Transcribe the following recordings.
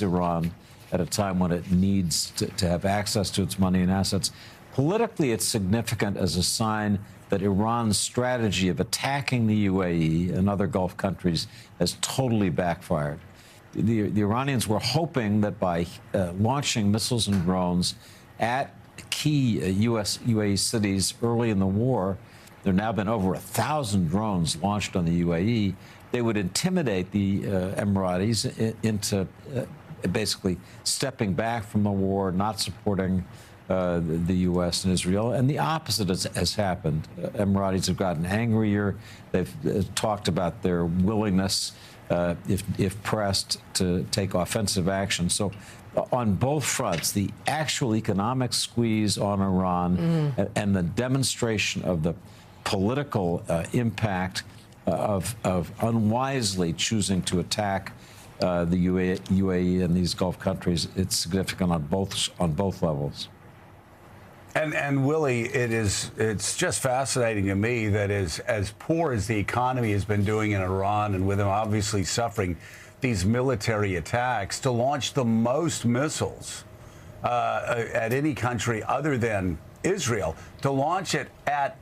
Iran at a time when it needs to have access to its money and assets. Politically, it's significant as a sign that Iran's strategy of attacking the UAE and other Gulf countries has totally backfired. The Iranians were hoping that by launching missiles and drones at key UAE cities early in the war, there have now been over 1,000 drones launched on the UAE, they would intimidate the Emiratis into basically stepping back from the war, not supporting the U.S. and Israel. And the opposite has happened. Emiratis have gotten angrier. They've talked about their willingness, if pressed, to take offensive action. So on both fronts, the actual economic squeeze on Iran and the demonstration of the political impact of unwisely choosing to attack the UAE and these Gulf countries, it's significant on both levels. And Willie, it's just fascinating to me that as poor as the economy has been doing in Iran, and with them obviously suffering these military attacks, to launch the most missiles at any country other than Israel, to launch it at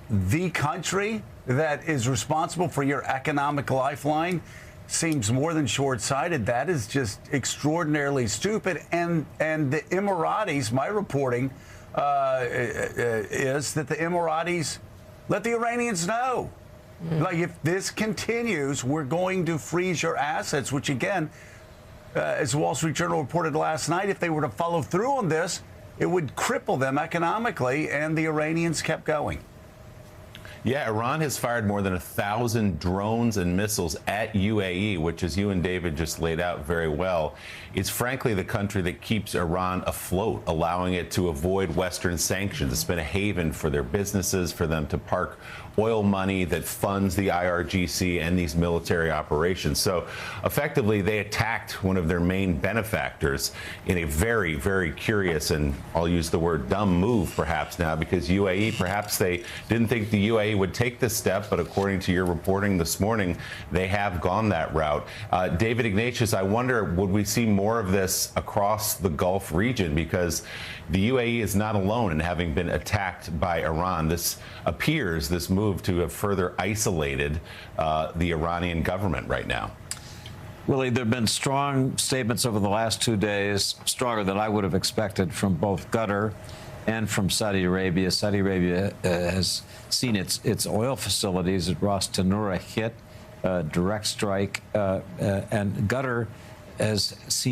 the country that is responsible for your economic lifeline, seems more than short-sighted. That is just extraordinarily stupid. And the Emiratis, my reporting is that the Emiratis let the Iranians know, like, if this continues, we're going to freeze your assets, which again, as the Wall Street Journal reported last night, if they were to follow through on this, it would cripple them economically, and the Iranians kept going. Yeah, Iran has fired more than 1,000 drones and missiles at UAE, which, as you and David just laid out very well, is frankly the country that keeps Iran afloat, allowing it to avoid Western sanctions. It's been a haven for their businesses, for them to park oil money that funds the IRGC and these military operations. So effectively, they attacked one of their main benefactors in a very, very curious, and I'll use the word dumb move perhaps now, because UAE, perhaps they didn't think the UAE would take this step, but according to your reporting this morning, they have gone that route. David Ignatius, I wonder, would we see more of this across the Gulf region? Because the UAE is not alone in having been attacked by Iran. This appears, this move, to have further isolated the Iranian government right now. Really, there have been strong statements over the last 2 days, stronger than I would have expected, from both Qatar and from Saudi Arabia. Saudi Arabia has seen its oil facilities at Ras Tanura hit, direct strike, and Qatar has seen